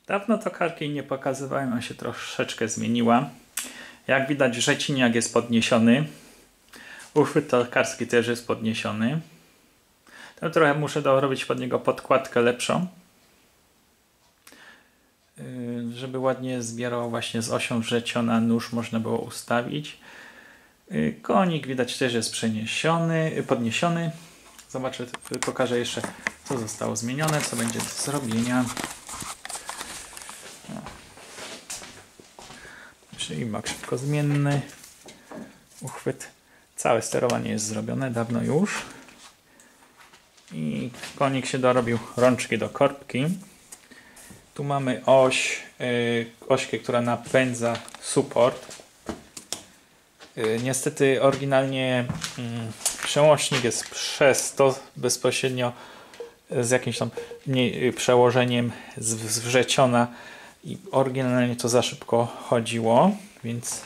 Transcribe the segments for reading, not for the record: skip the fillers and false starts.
Dawno tokarki nie pokazywałem, ona się troszeczkę zmieniła. Jak widać, rzeciniak jest podniesiony. Uchwyt tokarski też jest podniesiony. Tam trochę muszę dorobić pod niego podkładkę lepszą, żeby ładnie zbierał właśnie z osią wrzeciona, nóż można było ustawić. Konik widać też jest podniesiony. Zobaczę, pokażę jeszcze, co zostało zmienione, co będzie do zrobienia. Czyli mak szybkozmienny. Uchwyt. Całe sterowanie jest zrobione dawno już. I konik się dorobił rączki do korbki. Tu mamy ośkę, która napędza support. Niestety oryginalnie przełącznik jest przez to bezpośrednio z jakimś tam przełożeniem z wrzeciona i oryginalnie to za szybko chodziło, więc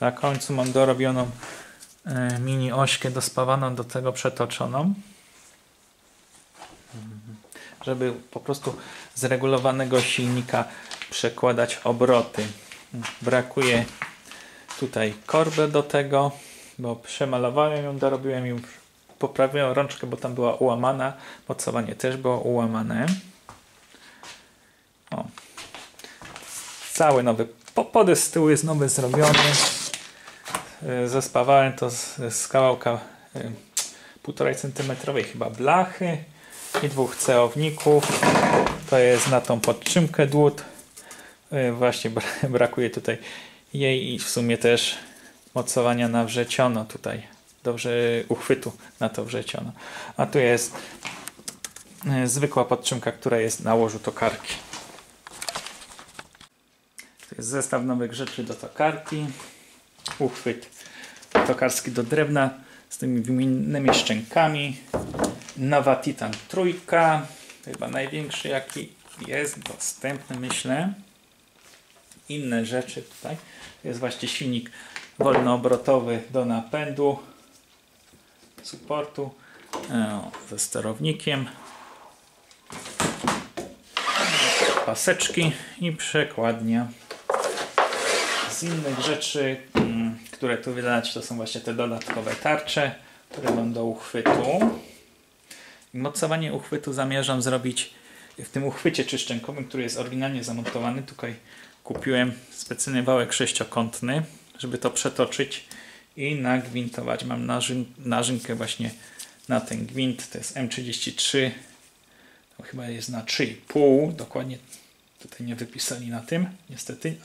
na końcu mam dorobioną mini ośkę dospawaną, do tego przetoczoną, żeby po prostu z regulowanego silnika przekładać obroty. Brakuje tutaj korby do tego, bo przemalowałem ją, dorobiłem ją, poprawiłem rączkę, bo tam była ułamana, mocowanie też było ułamane. O. Cały nowy podest z tyłu jest nowy zrobiony. Zespawałem to z kawałka 1,5 cm chyba blachy i 2 ceowników. To jest na tą podtrzymkę dłut. Właśnie brakuje tutaj jej i w sumie też mocowania na wrzeciono tutaj. Dobrze, uchwytu na to wrzeciono. A tu jest zwykła podtrzymka, która jest na łożu tokarki. To jest zestaw nowych rzeczy do tokarki. Uchwyt tokarski do drewna z tymi wymiennymi szczękami. Nowa Titan trójka. Chyba największy jaki jest dostępny, myślę. Inne rzeczy tutaj. To jest właśnie silnik wolnoobrotowy do napędu supportu ze sterownikiem. Paseczki i przekładnia. Z innych rzeczy, które tu widać, to są właśnie te dodatkowe tarcze, które mam do uchwytu. Mocowanie uchwytu zamierzam zrobić w tym uchwycie czyszczękowym, który jest oryginalnie zamontowany. Tutaj kupiłem specjalny wałek sześciokątny, żeby to przetoczyć i nagwintować. Mam narzynkę właśnie na ten gwint, to jest M33, to chyba jest na 3,5, dokładnie tutaj nie wypisali na tym, niestety,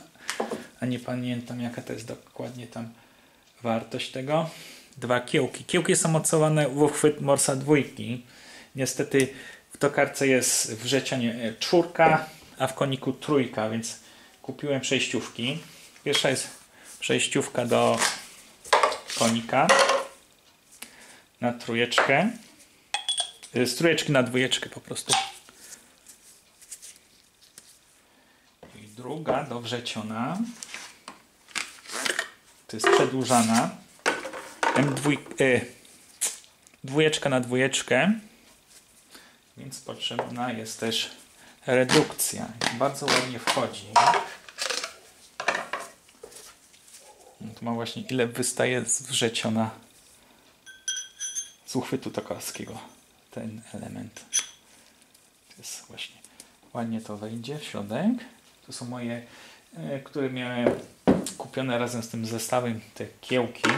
a nie pamiętam jaka to jest dokładnie tam wartość tego. 2 kiełki. Kiełki są mocowane w uchwyt Morsa 2. Niestety w tokarce jest wrzecianie 4, a w koniku 3, więc kupiłem przejściówki. Pierwsza jest przejściówka do konika na 3, z 3 na 2 po prostu. I druga do wrzeciona. To jest przedłużana. Dwójeczka na 2. Więc potrzebna jest też redukcja. Bardzo ładnie wchodzi. Tu ma właśnie ile wystaje z wrzeciona z uchwytu tokarskiego ten element. To jest właśnie ładnie to wejdzie w środek. To są moje, które miałem kupione razem z tym zestawem, te kiełki.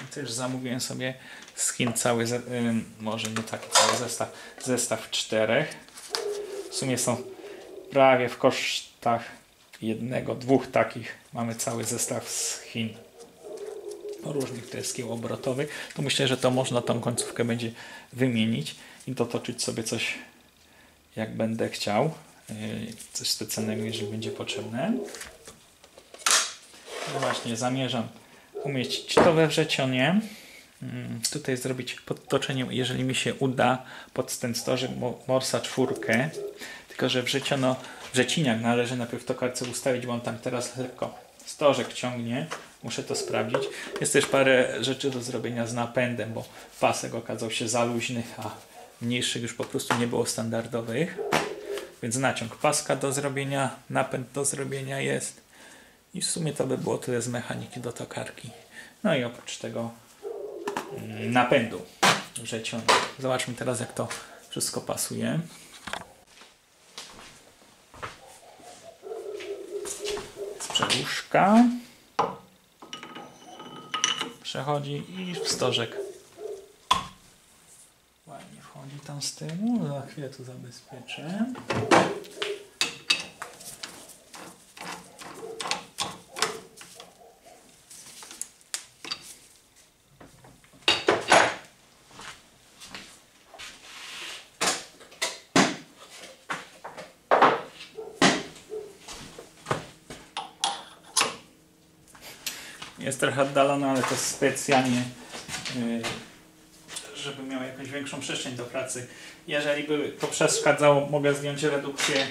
I też zamówiłem sobie z Chin cały, może nie taki cały zestaw 4. W sumie są prawie w kosztach 1, 2 takich. Mamy cały zestaw z Chin. Różnych to jest kieł obrotowy. To myślę, że to można tą końcówkę będzie wymienić i dotoczyć sobie coś jak będę chciał. Coś specjalnego, jeżeli będzie potrzebne. No właśnie, zamierzam umieścić to we wrzecionie. Tutaj zrobić podtoczenie, jeżeli mi się uda, pod ten stożek Morsa 4. Tylko że wrzeciniak należy najpierw w tokarce ustawić, bo on tam teraz lekko stożek ciągnie. Muszę to sprawdzić. Jest też parę rzeczy do zrobienia z napędem, bo pasek okazał się za luźny, a mniejszych już po prostu nie było standardowych. Więc naciąg paska do zrobienia, napęd do zrobienia jest. I w sumie to by było tyle z mechaniki do tokarki. No i oprócz tego napędu wrzecionego. Zobaczmy teraz, jak to wszystko pasuje. Przedłużka. Przechodzi i wstożek ładnie wchodzi tam z tyłu. Za chwilę tu zabezpieczę. Jest trochę oddalona, ale to specjalnie, żeby miał jakąś większą przestrzeń do pracy. Jeżeli by to przeszkadzało, mogę zdjąć redukcję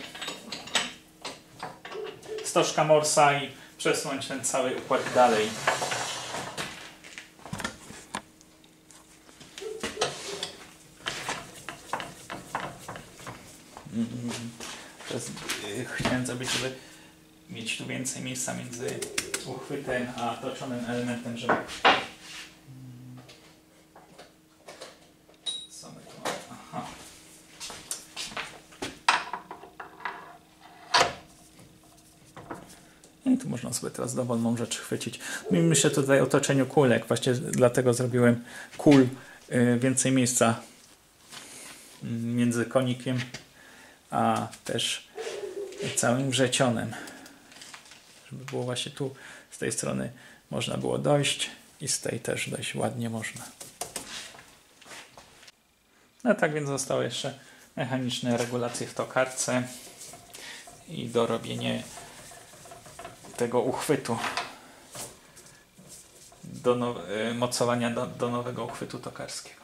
stożka Morsa i przesunąć ten cały układ dalej. Chciałem zrobić, żeby mieć tu więcej miejsca między uchwytem a toczonym elementem, żeby... Co my tu mamy? Aha. I tu można sobie teraz dowolną rzecz chwycić. Myślę tutaj o toczeniu kulek. Właśnie dlatego zrobiłem kul, więcej miejsca między konikiem a też całym wrzecionem. Żeby było właśnie tu, z tej strony można było dojść i z tej też dość ładnie można. No tak więc zostały jeszcze mechaniczne regulacje w tokarce i dorobienie tego uchwytu do mocowania do nowego uchwytu tokarskiego.